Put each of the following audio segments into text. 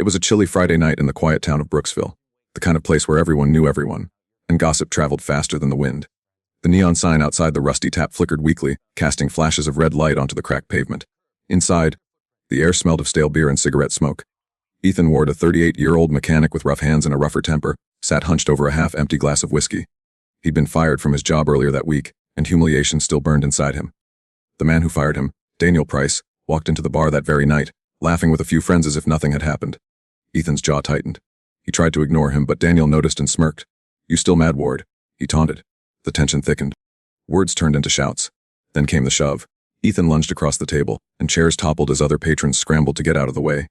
It was a chilly Friday night in the quiet town of Brooksville, the kind of place where everyone knew everyone, and gossip traveled faster than the wind. The neon sign outside the rusty tap flickered weakly, casting flashes of red light onto the cracked pavement. Inside, the air smelled of stale beer and cigarette smoke. Ethan Ward, a 38-year-old mechanic with rough hands and a rougher temper, sat hunched over a half-empty glass of whiskey. He'd been fired from his job earlier that week, and humiliation still burned inside him. The man who fired him, Daniel Price, walked into the bar that very night, laughing with a few friends as if nothing had happened. Ethan's jaw tightened. He tried to ignore him, but Daniel noticed and smirked. "You still mad, Ward?" he taunted. The tension thickened. Words turned into shouts. Then came the shove. Ethan lunged across the table, and chairs toppled as other patrons scrambled to get out of the way.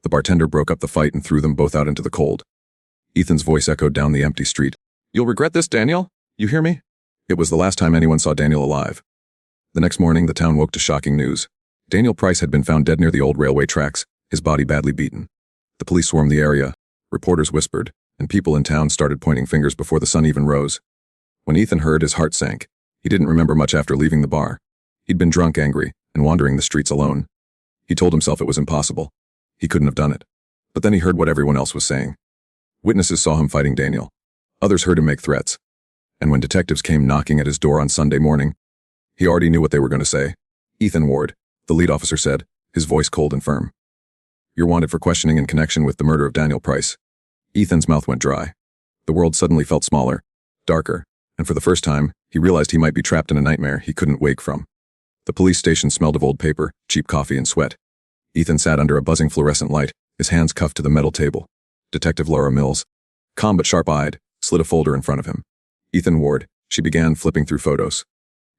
The bartender broke up the fight and threw them both out into the cold. Ethan's voice echoed down the empty street. "You'll regret this, Daniel. You hear me?" It was the last time anyone saw Daniel alive. The next morning, the town woke to shocking news. Daniel Price had been found dead near the old railway tracks, his body badly beaten. The police swarmed the area, reporters whispered, and people in town started pointing fingers before the sun even rose. When Ethan heard, his heart sank. He didn't remember much after leaving the bar. He'd been drunk, angry, and wandering the streets alone. He told himself it was impossible. He couldn't have done it. But then he heard what everyone else was saying. Witnesses saw him fighting Daniel. Others heard him make threats. And when detectives came knocking at his door on Sunday morning, he already knew what they were going to say. "Ethan Ward," the lead officer said, his voice cold and firm. "You're wanted for questioning in connection with the murder of Daniel Price." Ethan's mouth went dry. The world suddenly felt smaller, darker, and for the first time, he realized he might be trapped in a nightmare he couldn't wake from. The police station smelled of old paper, cheap coffee, and sweat. Ethan sat under a buzzing fluorescent light, his hands cuffed to the metal table. Detective Laura Mills, calm but sharp-eyed, slid a folder in front of him. "Ethan Ward," she began, flipping through photos.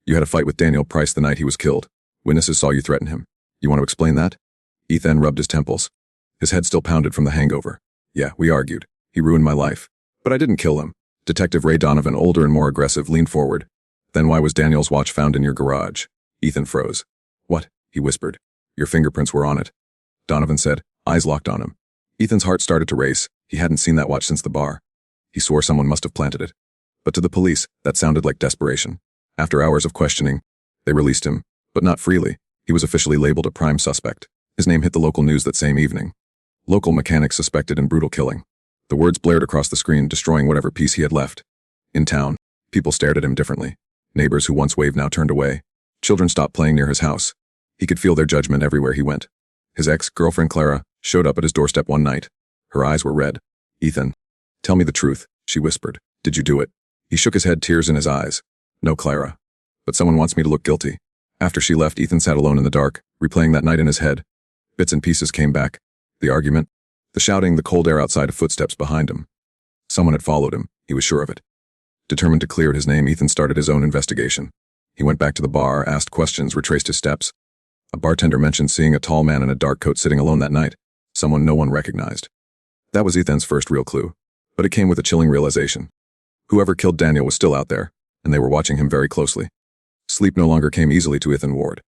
"You had a fight with Daniel Price the night he was killed. Witnesses saw you threaten him. You want to explain that?" Ethan rubbed his temples. His head still pounded from the hangover. "Yeah, we argued. He ruined my life. But I didn't kill him." Detective Ray Donovan, older and more aggressive, leaned forward. "Then why was Daniel's watch found in your garage?" Ethan froze. "What?" he whispered. "Your fingerprints were on it," Donovan said, eyes locked on him. Ethan's heart started to race. He hadn't seen that watch since the bar. He swore someone must have planted it. But to the police, that sounded like desperation. After hours of questioning, they released him, but not freely. He was officially labeled a prime suspect. His name hit the local news that same evening. "Local mechanic suspected in brutal killing." The words blared across the screen, destroying whatever peace he had left. In town, people stared at him differently. Neighbors who once waved now turned away. Children stopped playing near his house. He could feel their judgment everywhere he went. His ex-girlfriend Clara showed up at his doorstep one night. Her eyes were red. "Ethan, tell me the truth," she whispered. "Did you do it?" He shook his head, tears in his eyes. "No, Clara. But someone wants me to look guilty." After she left, Ethan sat alone in the dark, replaying that night in his head. Bits and pieces came back. The argument, the shouting, the cold air outside, of footsteps behind him. Someone had followed him, he was sure of it. Determined to clear his name, Ethan started his own investigation. He went back to the bar, asked questions, retraced his steps. A bartender mentioned seeing a tall man in a dark coat sitting alone that night, someone no one recognized. That was Ethan's first real clue, but it came with a chilling realization. Whoever killed Daniel was still out there, and they were watching him very closely. Sleep no longer came easily to Ethan Ward.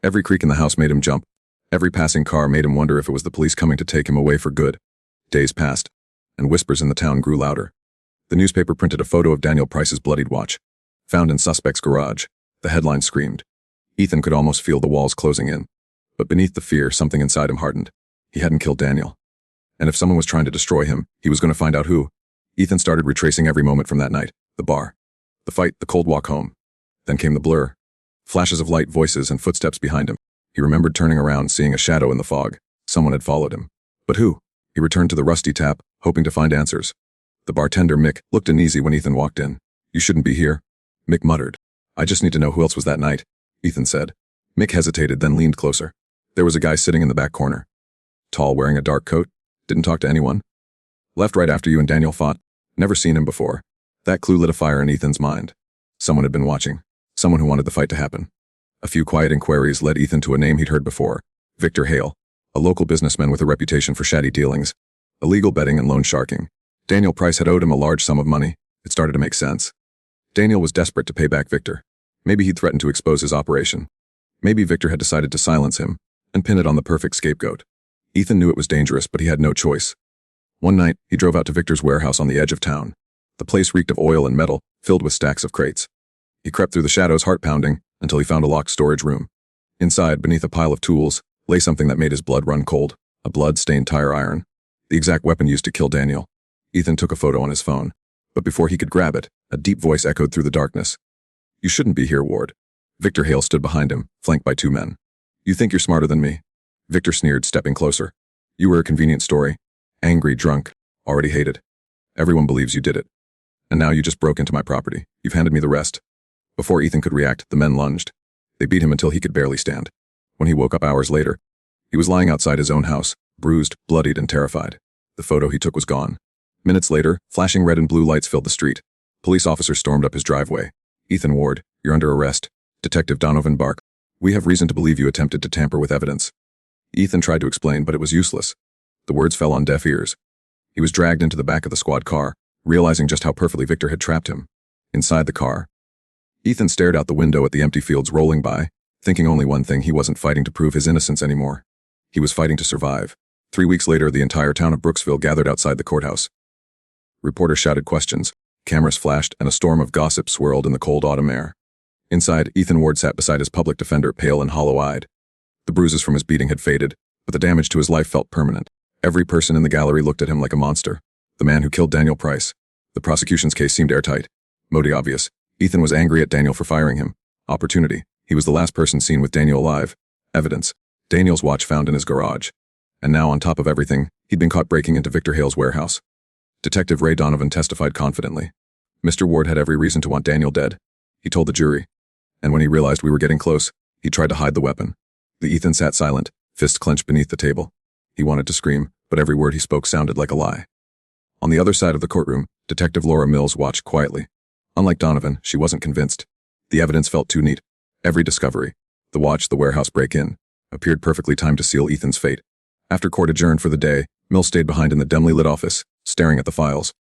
Every creak in the house made him jump. Every passing car made him wonder if it was the police coming to take him away for good. Days passed, and whispers in the town grew louder. The newspaper printed a photo of Daniel Price's bloodied watch, found in suspect's garage. The headline screamed. Ethan could almost feel the walls closing in. But beneath the fear, something inside him hardened. He hadn't killed Daniel. And if someone was trying to destroy him, he was going to find out who. Ethan started retracing every moment from that night. The bar, the fight, the cold walk home. Then came the blur. Flashes of light, voices, and footsteps behind him. He remembered turning around, seeing a shadow in the fog. Someone had followed him. But who? He returned to the rusty tap, hoping to find answers. The bartender, Mick, looked uneasy when Ethan walked in. "You shouldn't be here," Mick muttered. "I just need to know who else was that night," Ethan said. Mick hesitated, then leaned closer. There was a guy sitting in the back corner. Tall, wearing a dark coat. Didn't talk to anyone. Left right after you and Daniel fought. Never seen him before. That clue lit a fire in Ethan's mind. Someone had been watching. Someone who wanted the fight to happen. A few quiet inquiries led Ethan to a name he'd heard before. Victor Hale, a local businessman with a reputation for shady dealings, illegal betting and loan sharking. Daniel Price had owed him a large sum of money. It started to make sense. Daniel was desperate to pay back Victor. Maybe he'd threatened to expose his operation. Maybe Victor had decided to silence him and pin it on the perfect scapegoat. Ethan knew it was dangerous, but he had no choice. One night, he drove out to Victor's warehouse on the edge of town. The place reeked of oil and metal, filled with stacks of crates. He crept through the shadows, heart pounding, until he found a locked storage room. Inside, beneath a pile of tools, lay something that made his blood run cold, a blood-stained tire iron. The exact weapon used to kill Daniel. Ethan took a photo on his phone, but before he could grab it, a deep voice echoed through the darkness. "You shouldn't be here, Ward." Victor Hale stood behind him, flanked by two men. "You think you're smarter than me?" Victor sneered, stepping closer. "You were a convenient story. Angry, drunk, already hated. Everyone believes you did it. And now you just broke into my property. You've handed me the rest." Before Ethan could react, the men lunged. They beat him until he could barely stand. When he woke up hours later, he was lying outside his own house, bruised, bloodied, and terrified. The photo he took was gone. Minutes later, flashing red and blue lights filled the street. Police officers stormed up his driveway. "Ethan Ward, you're under arrest. Detective Donovan Bark. We have reason to believe you attempted to tamper with evidence." Ethan tried to explain, but it was useless. The words fell on deaf ears. He was dragged into the back of the squad car, realizing just how perfectly Victor had trapped him. Inside the car, Ethan stared out the window at the empty fields rolling by, thinking only one thing: he wasn't fighting to prove his innocence anymore. He was fighting to survive. 3 weeks later, the entire town of Brooksville gathered outside the courthouse. Reporters shouted questions, cameras flashed, and a storm of gossip swirled in the cold autumn air. Inside, Ethan Ward sat beside his public defender, pale and hollow-eyed. The bruises from his beating had faded, but the damage to his life felt permanent. Every person in the gallery looked at him like a monster. The man who killed Daniel Price. The prosecution's case seemed airtight. Motive obvious. Ethan was angry at Daniel for firing him. Opportunity. He was the last person seen with Daniel alive. Evidence. Daniel's watch found in his garage. And now, on top of everything, he'd been caught breaking into Victor Hale's warehouse. Detective Ray Donovan testified confidently. Mr. Ward had every reason to want Daniel dead. He told the jury. And when he realized we were getting close, he tried to hide the weapon. The Ethan sat silent, fists clenched beneath the table. He wanted to scream, but every word he spoke sounded like a lie. On the other side of the courtroom, Detective Laura Mills watched quietly. Unlike Donovan, she wasn't convinced. The evidence felt too neat. Every discovery, the watch, the warehouse break-in, appeared perfectly timed to seal Ethan's fate. After court adjourned for the day, Mills stayed behind in the dimly lit office, staring at the files.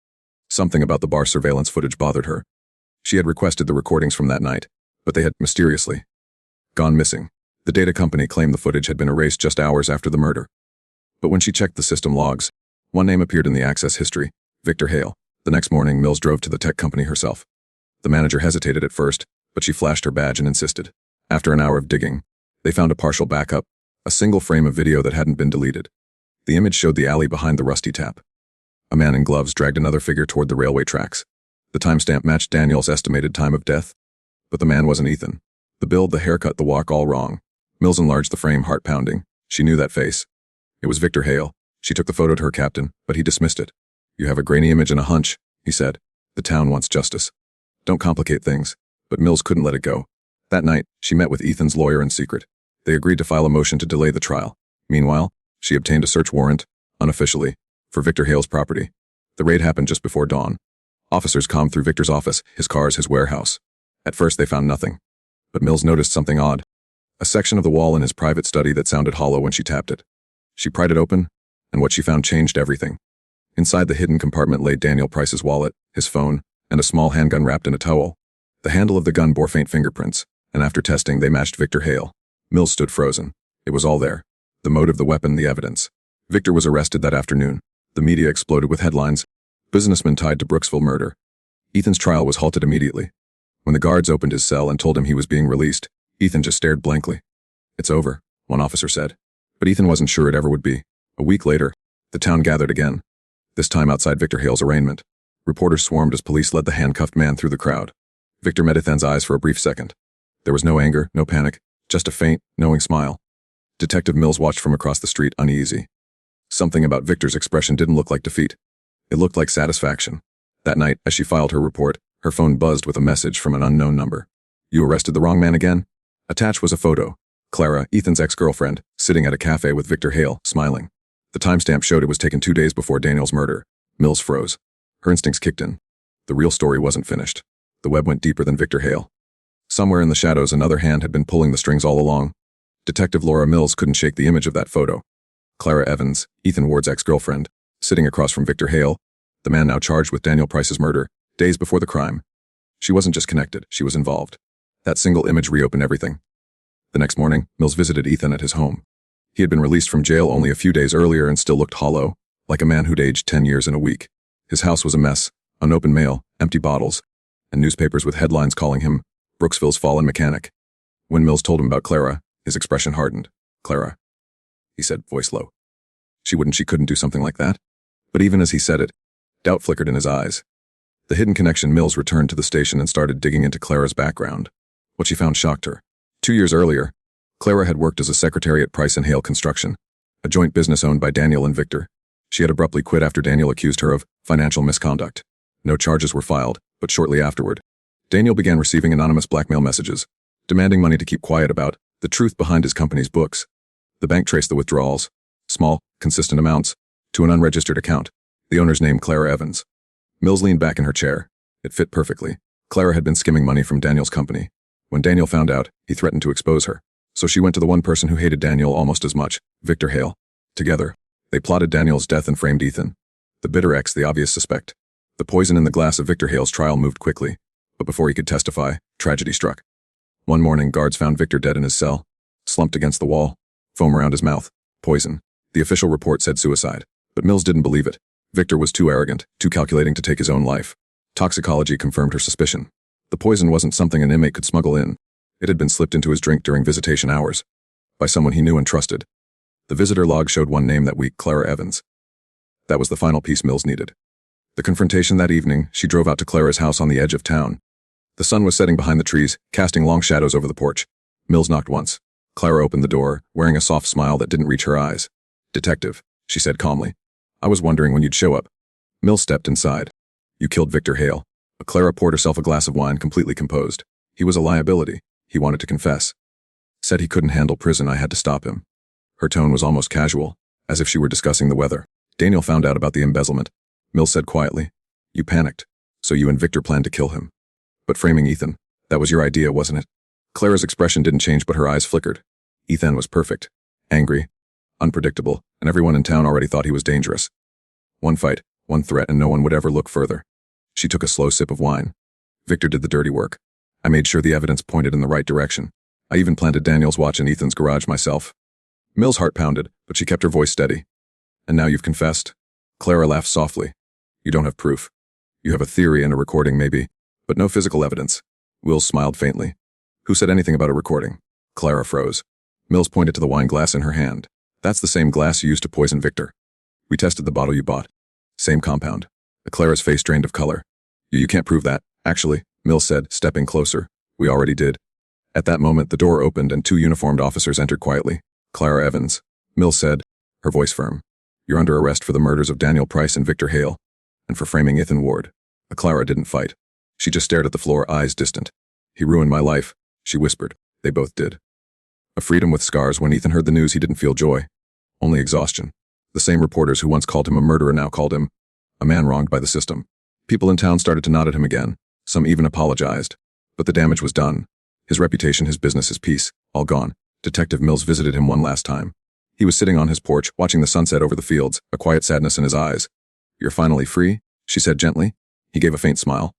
Something about the bar surveillance footage bothered her. She had requested the recordings from that night, but they had mysteriously gone missing. The data company claimed the footage had been erased just hours after the murder. But when she checked the system logs, one name appeared in the access history: Victor Hale. The next morning, Mills drove to the tech company herself. The manager hesitated at first, but she flashed her badge and insisted. After an hour of digging, they found a partial backup, a single frame of video that hadn't been deleted. The image showed the alley behind the rusty tap. A man in gloves dragged another figure toward the railway tracks. The timestamp matched Daniel's estimated time of death. But the man wasn't Ethan. The build, the haircut, the walk, all wrong. Mills enlarged the frame, heart pounding. She knew that face. It was Victor Hale. She took the photo to her captain, but he dismissed it. "You have a grainy image and a hunch," he said. "The town wants justice. Don't complicate things." But Mills couldn't let it go. That night, she met with Ethan's lawyer in secret. They agreed to file a motion to delay the trial. Meanwhile, she obtained a search warrant, unofficially, for Victor Hale's property. The raid happened just before dawn. Officers combed through Victor's office, his cars, his warehouse. At first, they found nothing. But Mills noticed something odd. A section of the wall in his private study that sounded hollow when she tapped it. She pried it open, and what she found changed everything. Inside the hidden compartment lay Daniel Price's wallet, his phone, and a small handgun wrapped in a towel. The handle of the gun bore faint fingerprints, and after testing, they matched Victor Hale. Mills stood frozen. It was all there. The motive, the weapon, the evidence. Victor was arrested that afternoon. The media exploded with headlines: "Businessman tied to Brooksville murder." Ethan's trial was halted immediately. When the guards opened his cell and told him he was being released, Ethan just stared blankly. "It's over," one officer said. But Ethan wasn't sure it ever would be. A week later, the town gathered again. This time outside Victor Hale's arraignment. Reporters swarmed as police led the handcuffed man through the crowd. Victor met Ethan's eyes for a brief second. There was no anger, no panic, just a faint, knowing smile. Detective Mills watched from across the street, uneasy. Something about Victor's expression didn't look like defeat. It looked like satisfaction. That night, as she filed her report, her phone buzzed with a message from an unknown number. "You arrested the wrong man again?" Attached was a photo. Clara, Ethan's ex-girlfriend, sitting at a cafe with Victor Hale, smiling. The timestamp showed it was taken 2 days before Daniel's murder. Mills froze. Her instincts kicked in. The real story wasn't finished. The web went deeper than Victor Hale. Somewhere in the shadows, another hand had been pulling the strings all along. Detective Laura Mills couldn't shake the image of that photo. Clara Evans, Ethan Ward's ex-girlfriend, sitting across from Victor Hale, the man now charged with Daniel Price's murder, days before the crime. She wasn't just connected, she was involved. That single image reopened everything. The next morning, Mills visited Ethan at his home. He had been released from jail only a few days earlier and still looked hollow, like a man who'd aged 10 years in a week. His house was a mess, unopened mail, empty bottles, and newspapers with headlines calling him Brooksville's fallen mechanic. When Mills told him about Clara, his expression hardened. "Clara," he said, voice low. She couldn't do something like that? But even as he said it, doubt flickered in his eyes. The hidden connection. Mills returned to the station and started digging into Clara's background. What she found shocked her. 2 years earlier, Clara had worked as a secretary at Price and Hale Construction, a joint business owned by Daniel and Victor. She had abruptly quit after Daniel accused her of financial misconduct. No charges were filed, but shortly afterward, Daniel began receiving anonymous blackmail messages, demanding money to keep quiet about the truth behind his company's books. The bank traced the withdrawals, small, consistent amounts, to an unregistered account, the owner's name Clara Evans. Mills leaned back in her chair. It fit perfectly. Clara had been skimming money from Daniel's company. When Daniel found out, he threatened to expose her. So she went to the one person who hated Daniel almost as much, Victor Hale. Together, they plotted Daniel's death and framed Ethan, the bitter ex, the obvious suspect. The poison in the glass of Victor Hale's trial moved quickly, but before he could testify, tragedy struck. One morning, guards found Victor dead in his cell, slumped against the wall, foam around his mouth, poison. The official report said suicide, but Mills didn't believe it. Victor was too arrogant, too calculating to take his own life. Toxicology confirmed her suspicion. The poison wasn't something an inmate could smuggle in. It had been slipped into his drink during visitation hours, by someone he knew and trusted. The visitor log showed one name that week, Clara Evans. That was the final piece Mills needed. The confrontation that evening, she drove out to Clara's house on the edge of town. The sun was setting behind the trees, casting long shadows over the porch. Mills knocked once. Clara opened the door, wearing a soft smile that didn't reach her eyes. "Detective," she said calmly. "I was wondering when you'd show up." Mills stepped inside. "You killed Victor Hale." Clara poured herself a glass of wine, completely composed. "He was a liability. He wanted to confess. Said he couldn't handle prison. I had to stop him." Her tone was almost casual, as if she were discussing the weather. "Daniel found out about the embezzlement," Mills said quietly. "You panicked, so you and Victor planned to kill him. But framing Ethan, that was your idea, wasn't it?" Clara's expression didn't change, but her eyes flickered. Ethan was perfect, angry, unpredictable, and everyone in town already thought he was dangerous. One fight, one threat, and no one would ever look further. She took a slow sip of wine. "Victor did the dirty work. I made sure the evidence pointed in the right direction. I even planted Daniel's watch in Ethan's garage myself." Mills' heart pounded, but she kept her voice steady. "And now you've confessed?" Clara laughed softly. "You don't have proof. You have a theory and a recording maybe, but no physical evidence." Wills smiled faintly. "Who said anything about a recording?" Clara froze. Mills pointed to the wine glass in her hand. "That's the same glass you used to poison Victor. We tested the bottle you bought. Same compound." Clara's face drained of color. You can't prove that, actually," Mills said, stepping closer. "We already did." At that moment, the door opened and 2 uniformed officers entered quietly. "Clara Evans," Mills said, her voice firm. "You're under arrest for the murders of Daniel Price and Victor Hale, and for framing Ethan Ward." Clara didn't fight. She just stared at the floor, eyes distant. "He ruined my life," she whispered. They both did. A freedom with scars. When Ethan heard the news, he didn't feel joy, only exhaustion. The same reporters who once called him a murderer now called him a man wronged by the system. People in town started to nod at him again. Some even apologized. But the damage was done. His reputation, his business, his peace, all gone. Detective Mills visited him one last time. He was sitting on his porch, watching the sunset over the fields, a quiet sadness in his eyes. "You're finally free?" she said gently. He gave a faint smile.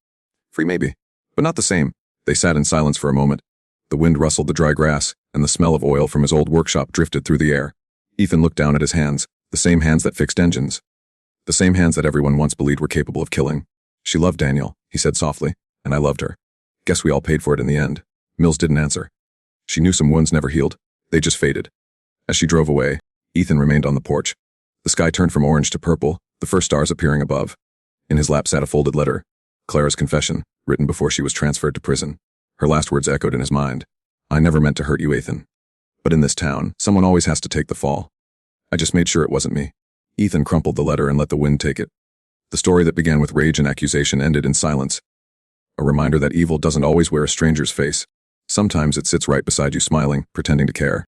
"Free maybe, but not the same." They sat in silence for a moment. The wind rustled the dry grass, and the smell of oil from his old workshop drifted through the air. Ethan looked down at his hands, the same hands that fixed engines. The same hands that everyone once believed were capable of killing. "She loved Daniel," he said softly, "and I loved her. Guess we all paid for it in the end." Mills didn't answer. She knew some wounds never healed. They just faded. As she drove away, Ethan remained on the porch. The sky turned from orange to purple, the first stars appearing above. In his lap sat a folded letter, Clara's confession, written before she was transferred to prison. Her last words echoed in his mind. "I never meant to hurt you, Ethan. But in this town, someone always has to take the fall. I just made sure it wasn't me." Ethan crumpled the letter and let the wind take it. The story that began with rage and accusation ended in silence. A reminder that evil doesn't always wear a stranger's face. Sometimes it sits right beside you, smiling, pretending to care.